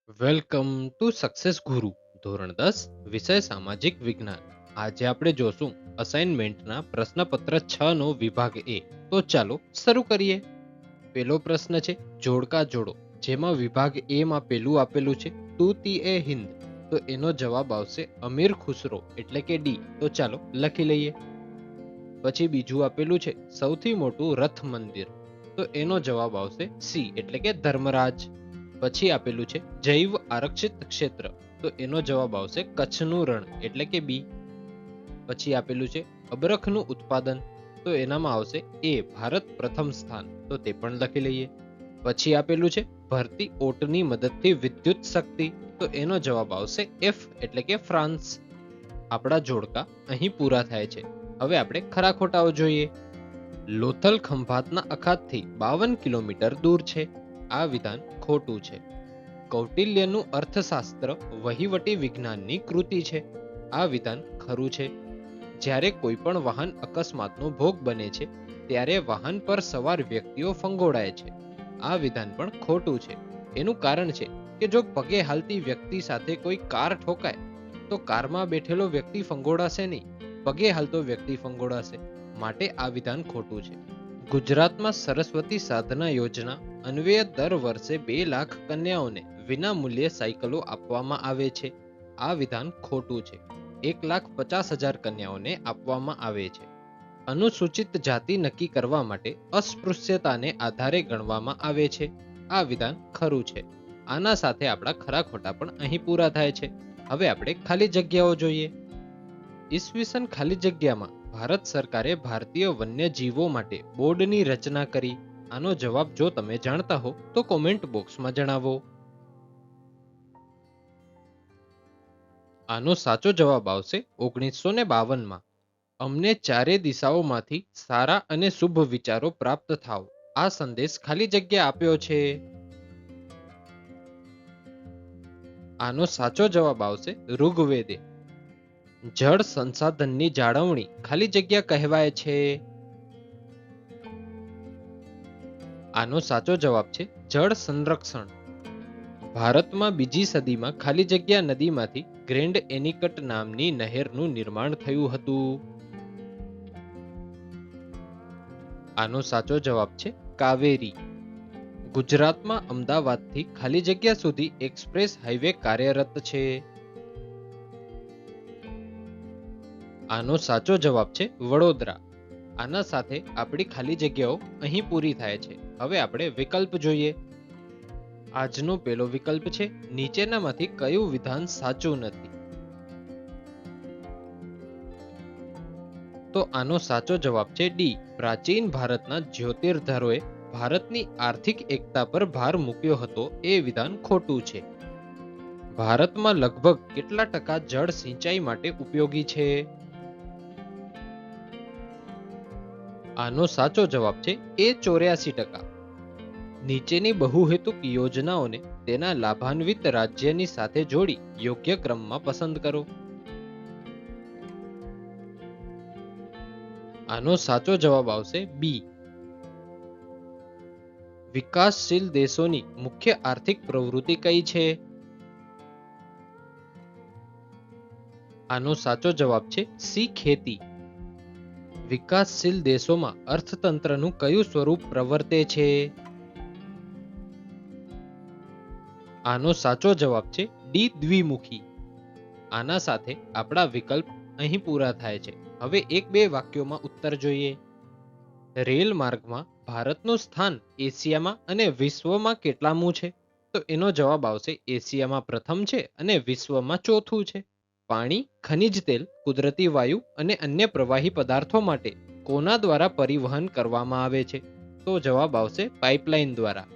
Welcome to success ગુરુ. ધોરણ 10 વિષય સામાજિક વિજ્ઞાન. આજે આપણે જોશું અસાઇનમેન્ટના પ્રશ્નપત્ર 6 નો વિભાગ એ. તો ચાલો શરૂ કરીએ. પહેલો પ્રશ્ન છે જોડકા જોડો, જેમાં વિભાગ એ માં પેલું આપેલું છે તૂતી એ હિન્દ. તો એનો જવાબ આવશે અમીર ખુસરો એટલે કે ડી. તો ચાલો લખી લઈએ. પછી બીજું આપેલું છે સૌથી મોટું રથ મંદિર. તો એનો જવાબ આવશે સી એટલે કે ધર્મરાજ. પછી આપેલું છે જૈવ આરક્ષિત ક્ષેત્ર. તો એનો જવાબ આવશે કચ્છનું રણ એટલે કે બી. પછી આપેલું છે અબરખનું ઉત્પાદન. તો એનામાં આવશે એ ભારત પ્રથમ સ્થાન. તો તે પણ લખી લઈએ. પછી આપેલું છે ભરતી ઓટની મદદથી વિદ્યુત શક્તિ. તો એનો જવાબ આવશે એફ એટલે કે ફ્રાન્સ. આપણા જોડકા અહીં પૂરા થાય છે. હવે આપણે ખરા ખોટાઓ જોઈએ. લોથલ ખંભાતના અખાતથી 52 કિલોમીટર દૂર છે. આ વિધાન ખોટું છે. કૌટિલ્યનું અર્થશાસ્ત્ર વહીવટી વિજ્ઞાનની કૃતિ છે. આ વિધાન ખરું છે. જ્યારે કોઈ પણ વાહન અકસ્માતનો ભોગ બને છે ત્યારે વાહન પર સવાર વ્યક્તિઓ ફંગોળાય છે. આ વિધાન પણ ખોટું છે. એનું કારણ છે કે જો પગે હાલતી વ્યક્તિ સાથે કોઈ કાર ઠોકાય તો કારમાં બેઠેલો વ્યક્તિ ફંગોળાશે નહીં, પગે હાલતો વ્યક્તિ ફંગોળાશે. માટે આ વિધાન ખોટું છે. ગુજરાતમાં સરસ્વતી સાધના યોજના અન્વયે દર વર્ષે 2 લાખ કન્યાઓને વિના મૂલ્યે સાયકલો આપવામાં આવે છે. આ વિધાન ખોટું છે. 1,50,000 કન્યાઓને આપવામાં આવે છે. અનુસૂચિત જાતિ નક્કી કરવા માટે અસ્પૃશ્યતાને આધારે ગણવામાં આવે છે. આ વિધાન ખરું છે. આના સાથે આપણા ખરા ખોટા પણ અહીં પૂરા થાય છે. હવે આપણે ખાલી જગ્યાઓ જોઈએ. ઈસવીસન ખાલી જગ્યામાં ભારત સરકારે ભારતીય વન્યજીવો માટે બોર્ડની રચના કરી. આનો જવાબ જો તમે જાણતા હો તો કોમેન્ટ બોક્સમાં જણાવો. આનો સાચો જવાબ આવશે 1952માં. અમને ચારે દિશાઓમાંથી સારા અને શુભ વિચારો પ્રાપ્ત થાવ. આ સંદેશ ખાલી જગ્યા આપ્યો છે. આનો સાચો જવાબ આવશે ઋગ્વેદે. જળ સંસાધનની જાળવણી ખાલી જગ્યા કહેવાય છે. આનો સાચો જવાબ છે જળ સંરક્ષણ. ભારતમાં બીજી સદીમાં ખાલી જગ્યા નદીમાંથી ગ્રેન્ડ એનિકટ નામની નહેરનું નિર્માણ થયું હતું. આનો સાચો જવાબ છે કાવેરી. ગુજરાતમાં અમદાવાદથી ખાલી જગ્યા સુધી એક્સપ્રેસ હાઈવે કાર્યરત છે. આનો સાચો જવાબ છે વડોદરા. આના સાથે આપણી ખાલી જગ્યાઓ અહીં પૂરી થાય છે. હવે આપણે વિકલ્પ જોઈએ. આજનો પહેલો વિકલ્પ છે નીચેનામાંથી કયું વિધાન સાચું નથી. તો આનો સાચો જવાબ છે ડી. પ્રાચીન ભારતના જ્યોતિર્ધરોએ ભારતની આર્થિક એકતા પર ભાર મૂક્યો હતો. એ વિધાન ખોટું છે. ભારતમાં લગભગ કેટલા ટકા જળ સિંચાઈ માટે ઉપયોગી છે? આનો સાચો જવાબ છે એ 84%. નીચેની બહુહેતુક યોજનાઓને તેના લાભાન્વિત રાજ્યની સાથે જોડી યોગ્ય ક્રમમાં પસંદ કરો. આનો સાચો જવાબ આવશે બી. વિકાસશીલ દેશોની મુખ્ય આર્થિક પ્રવૃત્તિ કઈ છે? આનો સાચો જવાબ છે સી ખેતી. વિકાસશીલ દેશોમાં અર્થતંત્રનું કયું સ્વરૂપ પ્રવર્તે છે? આનો સાચો જવાબ છે ડી. દ્વિમુખી. આના સાથે આપણા વિકલ્પ અહીં પૂરા થાય છે. હવે 1-2 વાક્યોમાં ઉત્તર જોઈએ. રેલ માર્ગમાં ભારતનું સ્થાન એશિયામાં અને વિશ્વમાં કેટલામું છે? તો એનો જવાબ આવશે એશિયામાં પ્રથમ છે અને વિશ્વમાં ચોથું છે. પાણી, ખનિજ તેલ, કુદરતી વાયુ અને અન્ય પ્રવાહી પદાર્થો માટે કોના દ્વારા પરિવહન કરવામાં આવે છે? તો જવાબ આવશે પાઇપલાઇન દ્વારા.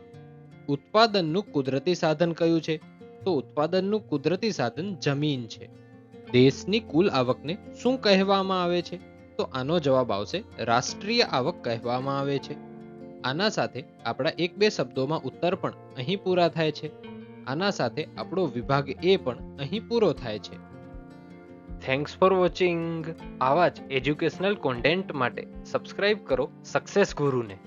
ઉત્પાદનનું કુદરતી સાધન કયું છે? તો ઉત્પાદનનું કુદરતી સાધન જમીન છે. દેશની કુલ આવકને શું કહેવામાં આવે છે? તો આનો જવાબ આવશે રાષ્ટ્રીય આવક કહેવામાં આવે છે. આના સાથે આપણા 1-2 શબ્દોમાં ઉત્તર પણ અહીં પૂરા થાય છે. આના સાથે આપણો વિભાગ એ પણ અહીં પૂરો થાય છે. Thanks for watching. આવા જ એજ્યુકેશનલ કોન્ટેન્ટ માટે સબસ્ક્રાઇબ કરો સક્સેસ ગુરુને.